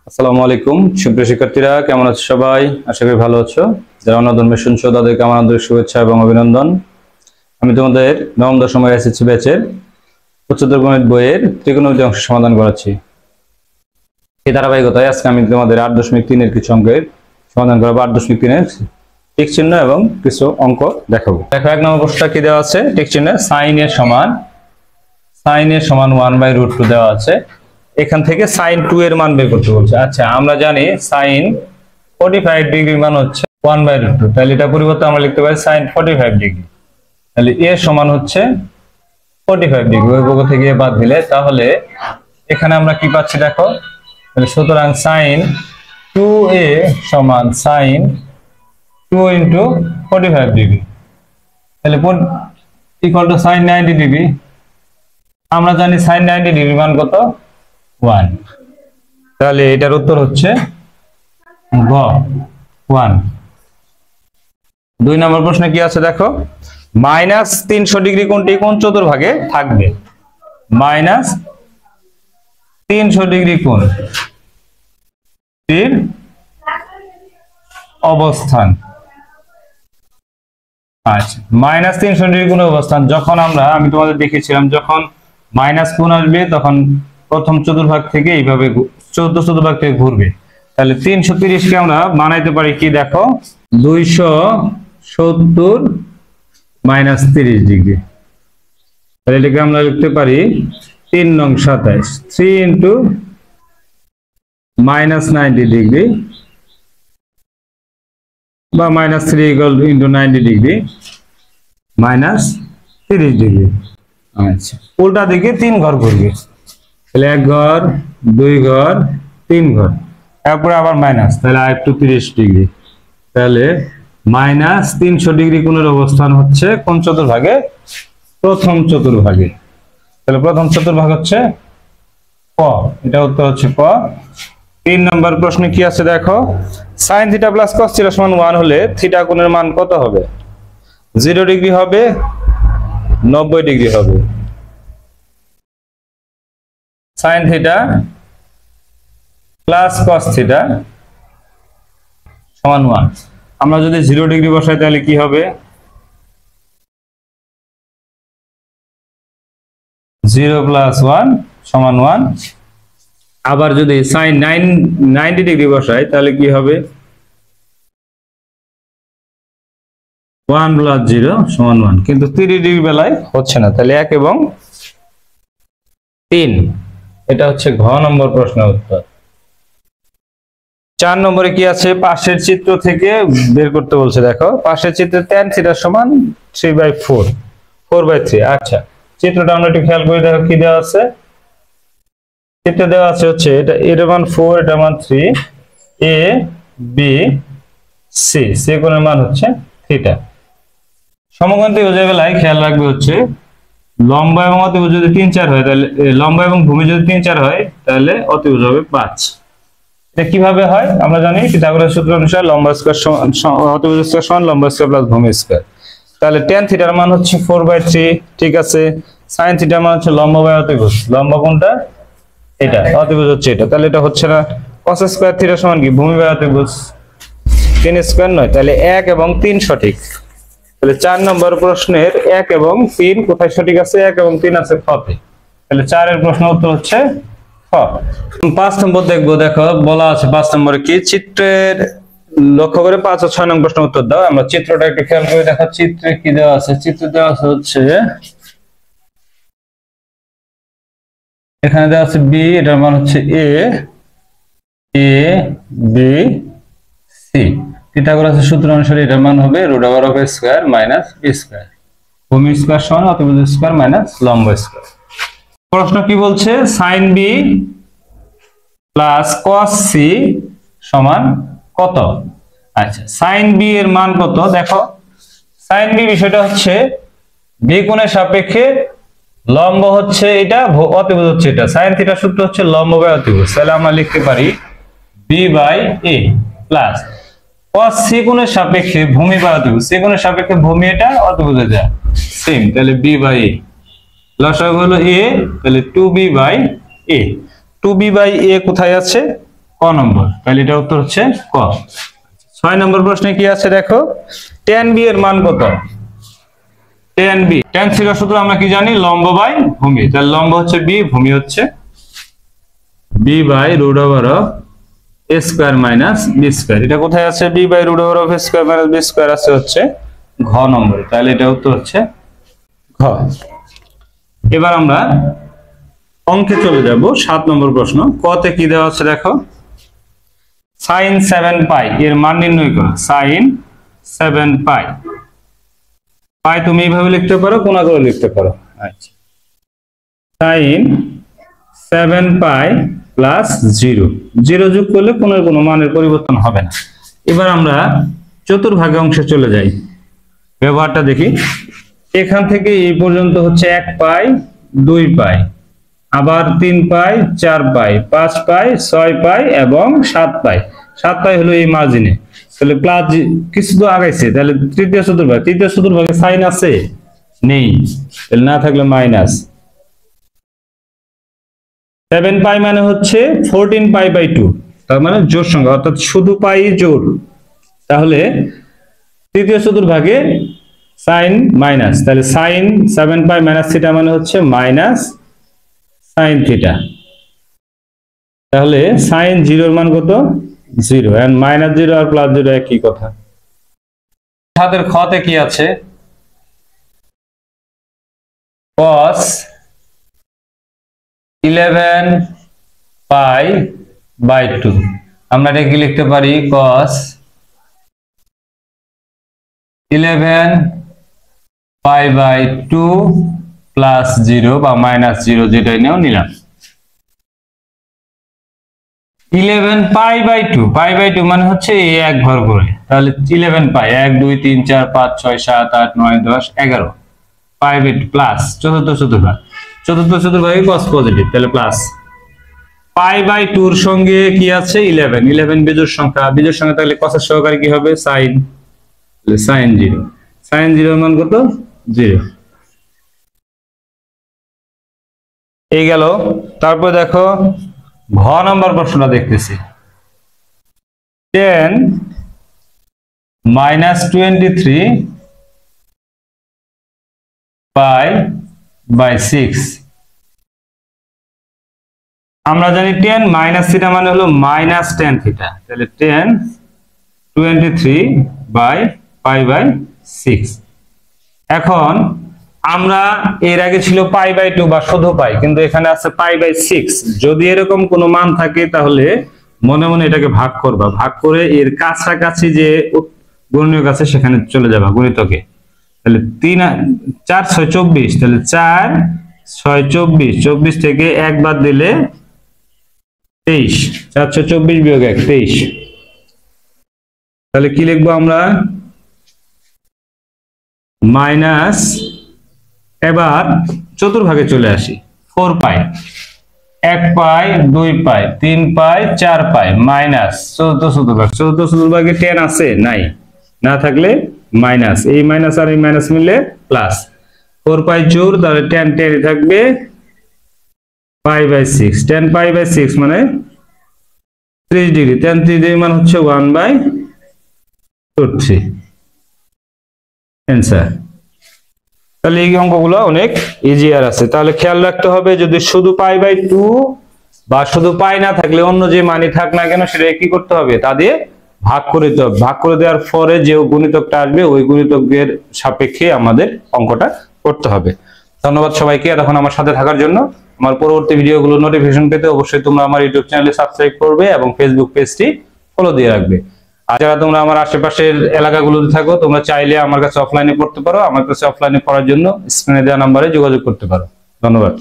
আসসালামু আলাইকুম সুপ্রিয় শিক্ষার্থীরা, কেমন আছো সবাই? আশা করি ভালো আছো। যারা অন্য ধর্মে শুনছো তাদেরকে আমার আন্তরিক শুভেচ্ছা এবং অভিনন্দন। আমি তোমাদের নবম দশম এসএসসি ব্যাচের উচ্চতর গণিত বইয়ের ত্রিকোণমিতি অংশ সমাধান করাচ্ছি। এই ধারাবাহিকতায় আজকে আমি তোমাদের 8.3 এর কিছু অঙ্কের সমাধান করাবো। 8.3 এর টিক চিহ্ন এবং কিছু অঙ্ক দেখাবো। দেখো, 1 নম্বর প্রশ্নটা কি দেওয়া আছে? টিক চিহ্নে sin এর সমান 1/√2 দেওয়া আছে। এখান থেকে sin 2 এর মান বের করতে বলছে। আচ্ছা, আমরা জানি sin 45 ডিগ্রির মান হচ্ছে 1/√2, তাহলে এটা পরিবর্তে আমরা লিখতে পারি sin 45 ডিগ্রি। তাহলে a সমান হচ্ছে 45 ডিগ্রি, ওই পক্ষ থেকে বাদ দিলে তাহলে এখানে আমরা কি পাচ্ছি দেখো। তাহলে সুতরাং sin 2a সমান sin 2 × 45 ডিগ্রি, তাহলে ইকুয়াল টু sin 90 ডিগ্রি। আমরা জানি sin 90 ডিগ্রি মান কত? 1। তাহলে এটার উত্তর হচ্ছে গ 1। 2 নম্বর প্রশ্নে কি আছে দেখো, -300 ডিগ্রি কোণটি কোন চতুর্ভাগে থাকবে? -300 ডিগ্রি কোণটির অবস্থান। আচ্ছা, -300 ডিগ্রি কোণের অবস্থান যখন আমি তোমাদের দেখিয়েছিলাম, যখন মাইনাস কোণ আসবে তখন প্রথম চতুর্ভাগ থেকে এইভাবে 14 চতুর্ভাগ থেকে ঘুরবে। তাহলে 330 কে আমরা বানাইতে পারি কি দেখো, 270 -30 ডিগ্রি। তাহলে এটাকে আমরা লিখতে পারি 3 নং 27, 3 × -90 ডিগ্রি বা -3 × 90 ডিগ্রি -30 ডিগ্রি। আচ্ছা, উল্টা দিকে 3 ঘর ঘুরবে। তাহলে 1 ঘর, 2 ঘর, 3 ঘর, তারপরে আবার মাইনাস, তাহলে আরেকটু 30 ডিগ্রি। তাহলে -300 ডিগ্রি কোণের অবস্থান হচ্ছে কোন চতুর্ভাগে? প্রথম চতুর্ভাগে। তাহলে প্রথম চতুর্ভাগ হচ্ছে ক, এটা উত্তর হচ্ছে ক। 3 নম্বর প্রশ্নে কি আছে দেখো, sin θ + cos θ = 1 হলে থিটা কোণের মান কত হবে? 0 ডিগ্রি হবে, 90 ডিগ্রি হবে। sin θ + cos θ = 1। আমরা যদি 0 ডিগ্রি বসাই তাহলে কি হবে? 0 + 1 = 1। আবার যদি sin 90 ডিগ্রি বসাই তাহলে কি হবে? 1 + 0 = 1। কিন্তু 30 ডিগ্রি বেলায় হচ্ছে না, তাহলে 1 এবং 3। এটা হচ্ছে ঘ নম্বর প্রশ্নের উত্তর। 4 নম্বরে কি আছে, পাশের চিত্র থেকে বের করতে বলছে। দেখো, পাশের চিত্রে tan θ = 3/4, 4/3। আচ্ছা, চিত্রটা আমরা একটু খেয়াল করে দেখো কি দেওয়া আছে। চিত্রে দেওয়া আছে হচ্ছে এটা মান 4, এটা মান 3, a b c, c কোণের মান হচ্ছে θ। সমকোণ ত্রিভুজের বেলায় খেয়াল রাখবে হচ্ছে লম্ব এবং অতিভুজ যদি 3, 4 হয়, তাহলে লম্ব এবং ভূমি যদি 3, 4 হয় তাহলে অতিভুজ হবে 5। এটা কিভাবে হয় আমরা জানি, পিথাগোরাস সূত্র অনুসারে লম্ব স্কয়ার সমান অতিভুজ স্কয়ার সমান লম্ব স্কয়ার প্লাস ভূমি স্কয়ার। তাহলে tan θ এর মান হচ্ছে 4/3, ঠিক আছে। sin θ এর মান হচ্ছে লম্ব বাই অতিভুজ, লম্ব কোনটা? এটা, অতিভুজ হচ্ছে এটা। তাহলে এটা হচ্ছে না cos স্কয়ার θ সমান কি? ভূমি বাই অতিভুজ, 3 স্কয়ার নয়। তাহলে 1 এবং 3 সঠিক। তাহলে 4 নম্বর প্রশ্নের 1 এবং 3 কোথায় সঠিক আছে? 1 এবং 3 আছে খ তে। তাহলে 4 এর প্রশ্ন উত্তর হচ্ছে খ। 5 নম্বর দেখবো। দেখো, বলা আছে 5 নম্বরে কি, চিত্রের লক্ষ্য করে 5 ও 6 নং প্রশ্ন উত্তর দাও। আমরা চিত্রটা একটু খেয়াল করে দেখো, চিত্রে কি দেওয়া আছে। চিত্রে দেওয়া আছে হচ্ছে এখানে দেওয়া আছে b, এটার মান হচ্ছে a b c। পিথাগোরাসের সূত্র অনুসারে এটার মান হবে √a² - b²। ভূমি স্কয়ার সমান অতিভুজ স্কয়ার মাইনাস লম্ব স্কয়ার। প্রশ্ন কি বলছে? sin b + cos c সমান কত? আচ্ছা, sin b এর মান কত? দেখো, sin b বিষয়টা হচ্ছে b কোণের সাপেক্ষে লম্ব হচ্ছে এটা, অতিভুজ হচ্ছে এটা। sin θ সূত্র হচ্ছে লম্ব বাই অতিভুজ। তাহলে আমরা লিখতে পারি b/a প্লাস cos c কোণের সাপেক্ষে ভূমি বাই অতিভুজ, c কোণের সাপেক্ষে ভূমি এটা, অতিভুজ এটা সেম। তাহলে b/a, লসাগু হলো a, তাহলে 2b/a। 2b/a কোথায় আছে? নম্বর, তাহলে এটা উত্তর হচ্ছে ক। 6 নম্বর প্রশ্নে কি আছে দেখো, tan b এর মান কত? tan b, tan থিটা সূত্র আমরা কি জানি, লম্ব বাই ভূমি, তাহলে লম্ব হচ্ছে b, ভূমি হচ্ছে b by root over of a square minus b square. এটা কোথায় আছে, b by root over of a square minus b square আছে হচ্ছে ঘ নম্বরে, তাহলে এটা উত্তর হচ্ছে ঘ। এবার আমরা অঙ্কে চলে যাব। 7 নম্বর প্রশ্ন, কতে কি দেওয়া আছে দেখো, sin 7 পাই এর মান নির্ণয় করো। sin 7 পাই, পাই তুমি এইভাবে লিখতে পারো, কোনা করে লিখতে পারো। আচ্ছা, sin 7 পাই প্লাস 0, 0 যোগ করলে কোনো মানের পরিবর্তন হবে না। এবার আমরা চতুর্ভাগে অংশে চলে যাই, ব্যবহারটা দেখি। এখান থেকে এই পর্যন্ত হচ্ছে 1 পাই, 2 পাই, আবার 3 পাই, 4 পাই, 5 পাই, 6 পাই এবং 7 পাই। 7 পাই হলো এই মার্জিনে, তাহলে প্লাস কিছু তো আগাইছে, তাহলে তৃতীয় চতুর্ভাগে সাইন আছে নেই, তাহলে না থাকলে মাইনাস। 7 পাই মানে হচ্ছে 14 পাই বাই 2, তার মানে জোড় সংখ্যা, অর্থাৎ শুধু পাই জোড়। তাহলে তৃতীয় চতুর্ভাগে সাইন মাইনাস, তাহলে সাইন 7 পাই মাইনাস থিটা মানে হচ্ছে মাইনাস সাইন থিটা। তাহলে সাইন 0 এর মান কত, 0, এন্ড মাইনাস 0 আর প্লাস 0 একই কথা। হাতের খতে কি আছে, cos 11 পাই বাই 2, আমরা এটা কি লিখতে পারি, cos 11 পাই বাই 2 প্লাস 0 বা মাইনাস 0, যেটাই নেও নিলাম। 11 পাই বাই 2, পাই বাই 2 মানে হচ্ছে এই এক ঘর করে, তাহলে 11 পাই 1 2 3 4 5 6 7 8 9 10 11 পাই বাই 2 প্লাস চতুর্থ চতুর্ভাগে cos পজিটিভ, তাহলে প্লাস পাই বাই 2 এর সঙ্গে কি আছে 11 বিজোড় সংখ্যা, তাহলে cos এর সহকারী কি হবে, sin, তাহলে sin 0, sin 0 এর মান কত, 0। এই গেল। তারপর দেখো ঘ নাম্বার প্রশ্নটা দেখতেছি, tan -23 পাই বাই 6, আমরা জানি tan মাইনাস থিটা মানে হলো মাইনাস tan থিটা, তাহলে tan 23 বাই পাই বাই 6। এখন আমরা এর আগে ছিল পাই বাই 2 বা শুধু পাই, কিন্তু এখানে আছে পাই বাই 6। যদি এরকম কোনো মান থাকে তাহলে মনে মনে এটাকে ভাগ করবা, ভাগ করে এর কাছাকাছি যে গুণনীয়ক আছে সেখানে চলে যাবা গুণিতকে। তাহলে 3 4 6 24, তাহলে 4 6 24, 24 থেকে 1 বাদ দিলে 23, 4 6 24 বিয়োগ 1 23। তাহলে কি লিখবো আমরা, মাইনাস, এবার চতুর্ভাগে চলে আসি, 4 পাই, 1 পাই, 2 পাই, 3 পাই, 4 পাই, মাইনাস চতুর্থ চতুর্ভাগে 10 আছে নাই, না থাকলে মাইনাস, এই মাইনাস আর এই মাইনাস মিলে প্লাস, 4 পাই জোড়, তাহলে 10 থাকবে পাই বাই 6, 10 পাই বাই 6 মানে 30 ডিগ্রি, 10 30 ডিগ্রি মানে হচ্ছে 1/√3 অ্যান্সার। তাহলে এই অঙ্কগুলো অনেক ইজিয়ার আছে। তাহলে খেয়াল রাখতে হবে, যদি শুধু পাই বাই 2 বা শুধু পাই না থাকলে অন্য যে মানই থাক না কেন সেটা কি করতে হবে, তা দিয়ে ভাগ করে দিতে হবে। ভাগ করে দেওয়ার পরে যে গুণিতকটা আসবে ওই গুণিতকের সাপেক্ষে আমাদের অঙ্কটা করতে হবে। ধন্যবাদ সবাইকে এতক্ষণ আমার সাথে থাকার জন্য। আমার পরবর্তী ভিডিওগুলো নোটিফিকেশন পেতে অবশ্যই তোমরা আমার ইউটিউব চ্যানেলে সাবস্ক্রাইব করবে এবং ফেসবুক পেজটি ফলো দিয়ে রাখবে। আর যারা তোমরা আমার আশেপাশের এলাকাগুলোতে থাকো, তোমরা চাইলে আমার কাছে অফলাইনে পড়তে পারো। আমার কাছে অফলাইনে পড়ার জন্য স্ক্রিনে দেওয়া নাম্বারে যোগাযোগ করতে পারো। ধন্যবাদ।